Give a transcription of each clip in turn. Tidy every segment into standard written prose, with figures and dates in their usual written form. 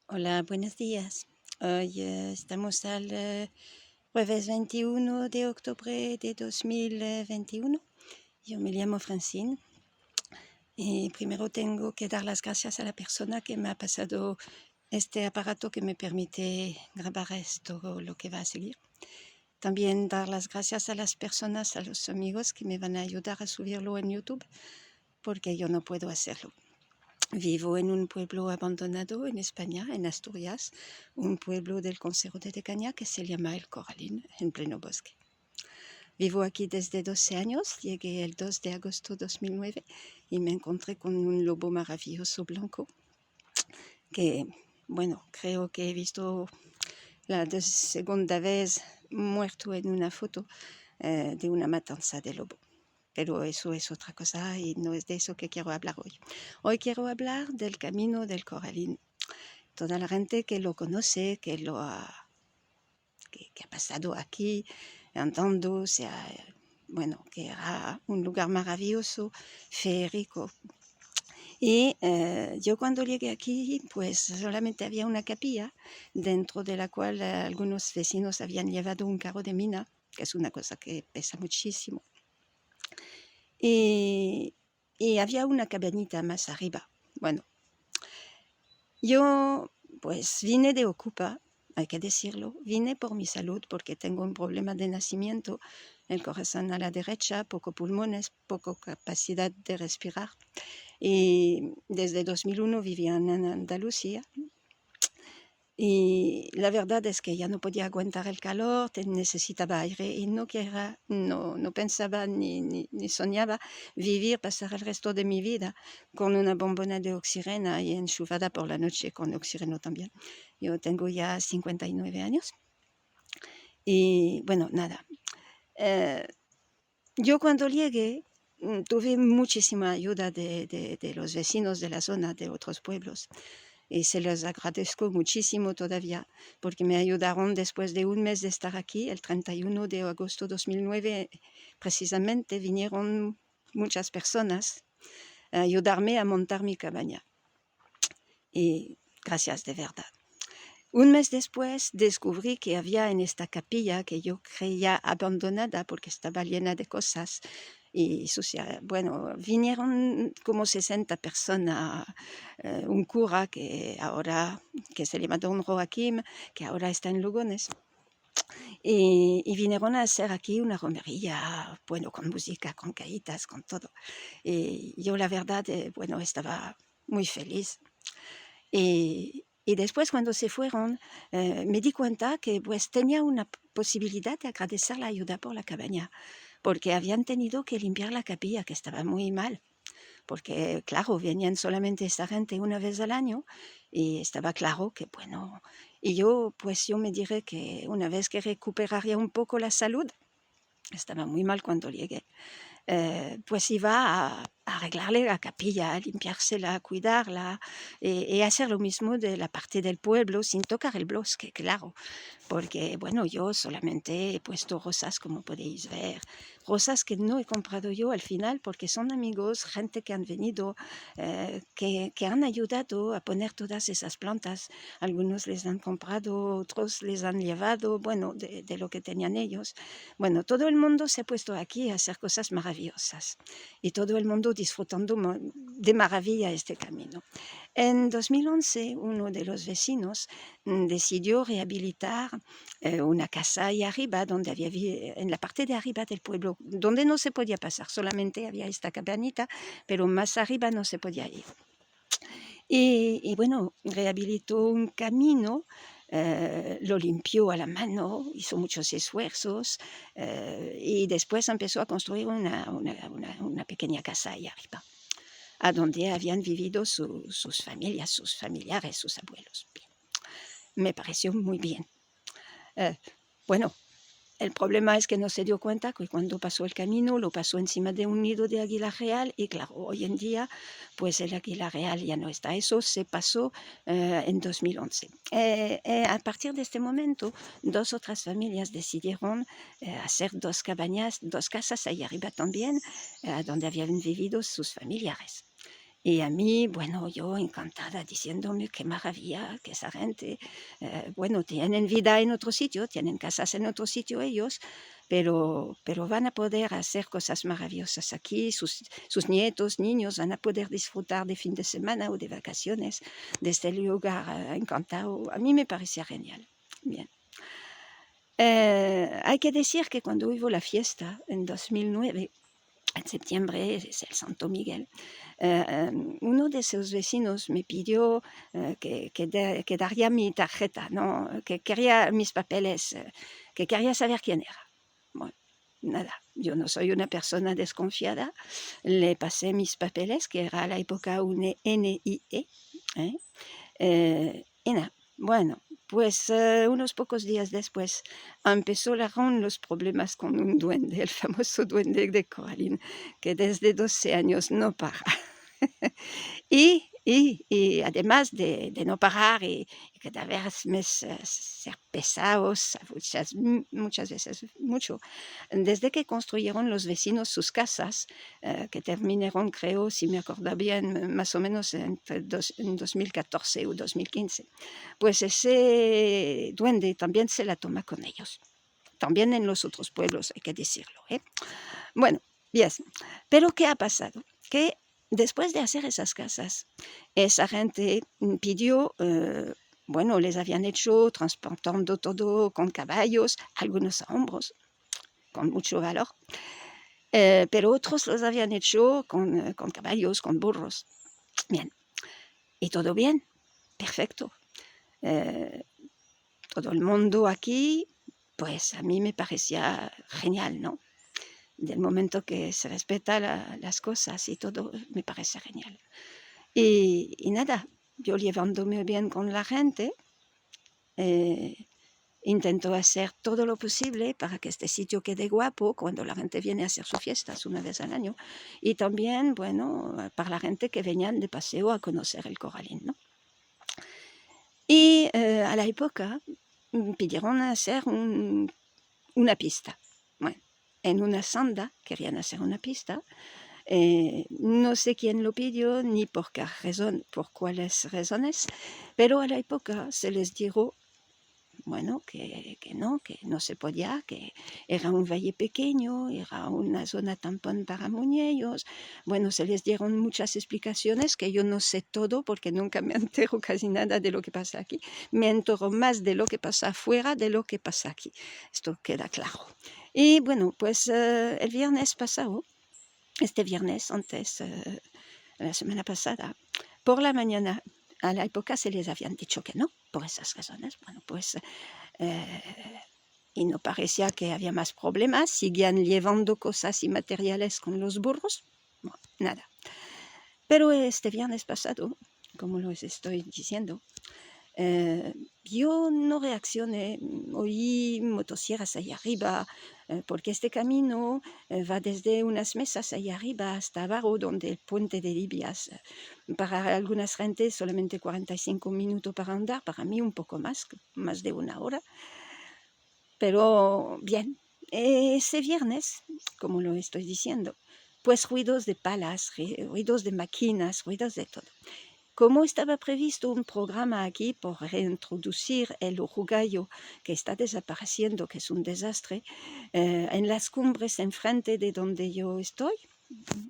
Hola, buenos días. Hoy estamos al jueves 21 de octubre de 2021. Yo me llamo Francine y primero tengo que dar las gracias a la persona que me ha pasado este aparato que me permite grabar esto, lo que va a seguir. También dar las gracias a las personas, a los amigos que me van a ayudar a subirlo en YouTube, porque yo no puedo hacerlo. Vivo en un pueblo abandonado en España, en Asturias, un pueblo del Consejo de Decaña que se llama El Corralín, en pleno bosque. Vivo aquí desde 12 años, llegué el 2 de agosto de 2009 y me encontré con un lobo maravilloso blanco que, bueno, creo que he visto la segunda vez muerto en una foto de una matanza de lobo. Pero eso es otra cosa y no es de eso que quiero hablar hoy. Hoy quiero hablar del Camino del Corralín. Toda la gente que lo conoce, que ha pasado aquí andando, bueno, que era un lugar maravilloso, feérico. Y yo cuando llegué aquí, pues solamente había una capilla dentro de la cual algunos vecinos habían llevado un carro de mina, que es una cosa que pesa muchísimo. Y había una cabañita más arriba. Bueno, yo pues vine de Ocupa, hay que decirlo, vine por mi salud porque tengo un problema de nacimiento, el corazón a la derecha, poco pulmones, poca capacidad de respirar. Y desde 2001 vivía en Andalucía. Y la verdad es que ya no podía aguantar el calor, necesitaba aire y no pensaba ni soñaba vivir, pasar el resto de mi vida con una bombona de oxígeno y enchufada por la noche con oxígeno también. Yo tengo ya 59 años y bueno, nada. Yo cuando llegué tuve muchísima ayuda de los vecinos de la zona, de otros pueblos. Y se los agradezco muchísimo todavía, porque me ayudaron después de un mes de estar aquí, el 31 de agosto de 2009, precisamente vinieron muchas personas a ayudarme a montar mi cabaña. Y gracias de verdad. Un mes después descubrí que había en esta capilla que yo creía abandonada porque estaba llena de cosas y sucia. Bueno, vinieron como 60 personas, un cura que se llama Don Joaquim, que ahora está en Lugones. Y vinieron a hacer aquí una romería, bueno, con música, con caítas, con todo. Y yo la verdad, bueno, estaba muy feliz. Y después cuando se fueron, me di cuenta que pues tenía una posibilidad de agradecer la ayuda por la cabaña, porque habían tenido que limpiar la capilla, que estaba muy mal, porque claro, venían solamente esta gente una vez al año y estaba claro que bueno, y yo me dije que una vez que recuperaría un poco la salud, estaba muy mal cuando llegué, pues iba a arreglarle la capilla, a limpiársela, a cuidarla y hacer lo mismo de la parte del pueblo sin tocar el bosque, claro, porque bueno, yo solamente he puesto rosas, como podéis ver, rosas que no he comprado yo al final porque son amigos, gente que han venido, que han ayudado a poner todas esas plantas. Algunos les han comprado, otros les han llevado, bueno, de lo que tenían ellos. Bueno, todo el mundo se ha puesto aquí a hacer cosas maravillosas y todo el mundo disfrutando de maravilla este camino. En 2011, uno de los vecinos decidió rehabilitar una casa ahí arriba, en la parte de arriba del pueblo, donde no se podía pasar, solamente había esta cabañita, pero más arriba no se podía ir. Y bueno, rehabilitó un camino, lo limpió a la mano, hizo muchos esfuerzos y después empezó a construir una pequeña casa ahí arriba, a donde habían vivido sus familias, sus familiares, sus abuelos. Bien. Me pareció muy bien. Bueno, el problema es que no se dio cuenta que cuando pasó el camino lo pasó encima de un nido de águila real y claro, hoy en día pues el águila real ya no está. Eso se pasó en 2011. A partir de este momento, dos otras familias decidieron hacer dos cabañas, dos casas ahí arriba también, donde habían vivido sus familiares. Y a mí, bueno, yo encantada diciéndome qué maravilla, que esa gente, bueno, tienen vida en otro sitio, tienen casas en otro sitio ellos, pero van a poder hacer cosas maravillosas aquí, sus nietos, niños van a poder disfrutar de fin de semana o de vacaciones de este lugar encantado. A mí me parecía genial. Bien. Hay que decir que cuando hubo la fiesta en 2009, en septiembre, es el Santo Miguel, uno de sus vecinos me pidió que daría mi tarjeta, ¿no? Que quería mis papeles, que quería saber quién era. Bueno, nada, yo no soy una persona desconfiada, le pasé mis papeles, que era a la época un NIE, y nada, bueno, pues unos pocos días después empezaron los problemas con un duende, el famoso duende de Coraline, que desde 12 años no para. Y además de no parar y cada vez más ser pesados, muchas veces mucho, desde que construyeron los vecinos sus casas, que terminaron, creo, si me acuerdo bien, más o menos en 2014 o 2015, pues ese duende también se la toma con ellos. También en los otros pueblos, hay que decirlo. Bueno, bien, pero ¿qué ha pasado? Que después de hacer esas casas, esa gente pidió, bueno, les habían hecho transportando todo con caballos, algunos a hombros, con mucho valor, pero otros los habían hecho con caballos, con burros. Bien, y todo bien, perfecto. Todo el mundo aquí, pues a mí me parecía genial, ¿no? Del momento que se respeta las cosas y todo, me parece genial. Y nada, yo llevándome bien con la gente, intento hacer todo lo posible para que este sitio quede guapo cuando la gente viene a hacer sus fiestas una vez al año. Y también, bueno, para la gente que venían de paseo a conocer el Corralín, ¿no? Y a la época pidieron hacer una pista. Bueno, en una senda querían hacer una pista. No sé quién lo pidió ni por qué razón, por cuáles razones, pero a la época se les dijo, bueno, que no se podía, que era un valle pequeño, era una zona tampón para muñeños. Bueno, se les dieron muchas explicaciones que yo no sé todo porque nunca me entero casi nada de lo que pasa aquí. Me entero más de lo que pasa afuera de lo que pasa aquí. Esto queda claro. Y bueno, pues el viernes pasado, este viernes, antes, la semana pasada, por la mañana, a la época se les habían dicho que no, por esas razones. Bueno, pues, y no parecía que había más problemas, seguían llevando cosas y materiales con los burros, bueno, nada. Pero este viernes pasado, como les estoy diciendo, yo no reaccioné, oí motosierras allá arriba, porque este camino va desde unas mesas allá arriba hasta abajo, donde el puente de Libias. Para algunas gentes solamente 45 minutos para andar, para mí un poco más de una hora. Pero bien, ese viernes, como lo estoy diciendo, pues ruidos de palas, ruidos de máquinas, ruidos de todo. Como estaba previsto un programa aquí por reintroducir el uruguayo que está desapareciendo, que es un desastre, en las cumbres enfrente de donde yo estoy,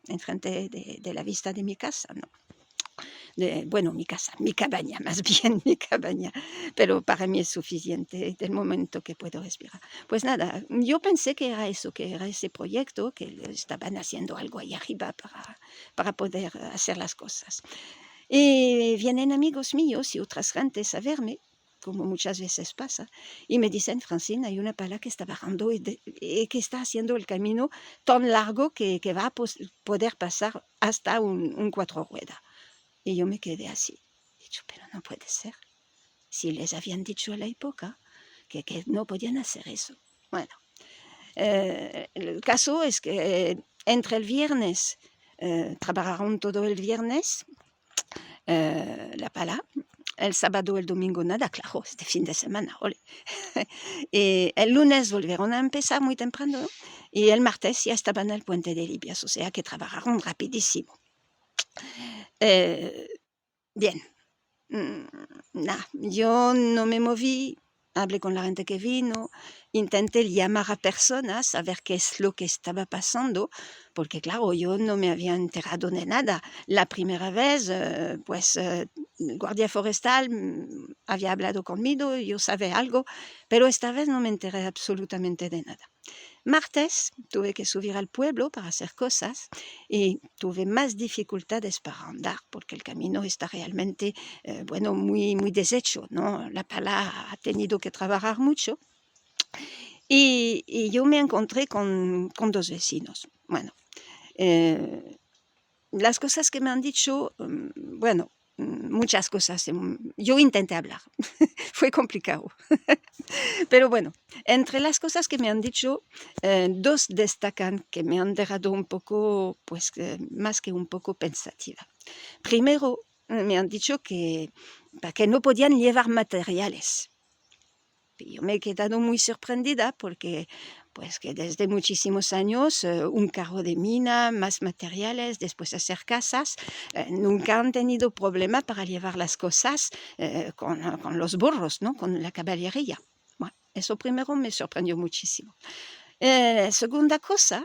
enfrente de la vista de mi casa, ¿no? Bueno, mi casa, mi cabaña, más bien mi cabaña, pero para mí es suficiente del momento que puedo respirar. Pues nada, yo pensé que era eso, que era ese proyecto, que estaban haciendo algo ahí arriba para poder hacer las cosas. Y vienen amigos míos y otras gentes a verme, como muchas veces pasa, y me dicen, Francine, hay una pala que está bajando y que está haciendo el camino tan largo que va a poder pasar hasta un cuatro ruedas. Y yo me quedé así. He dicho, pero no puede ser. Si les habían dicho a la época que no podían hacer eso. Bueno, el caso es que entre el viernes, trabajaron todo el viernes, la pala, el sábado, el domingo, nada, claro, este fin de semana, ole. Y el lunes volvieron a empezar muy temprano y el martes ya estaban en el puente de Libias, o sea que trabajaron rapidísimo. Bien, yo no me moví, hablé con la gente que vino, intenté llamar a personas a ver qué es lo que estaba pasando, porque claro, yo no me había enterado de nada. La primera vez, el guardia forestal había hablado conmigo, yo sabía algo, pero esta vez no me enteré absolutamente de nada. Martes tuve que subir al pueblo para hacer cosas y tuve más dificultades para andar porque el camino está realmente, muy deshecho, ¿no? La pala ha tenido que trabajar mucho y yo me encontré con dos vecinos. Bueno, eh, las cosas que me han dicho, muchas cosas. Yo intenté hablar, fue complicado. Pero bueno, entre las cosas que me han dicho, dos destacan que me han dejado un poco, más que un poco pensativa. Primero, me han dicho que no podían llevar materiales. Y yo me he quedado muy sorprendida porque pues que desde muchísimos años un carro de mina, más materiales, después hacer casas, nunca han tenido problema para llevar las cosas con los burros, ¿no? Con la caballería. Bueno, eso primero me sorprendió muchísimo. Segunda cosa,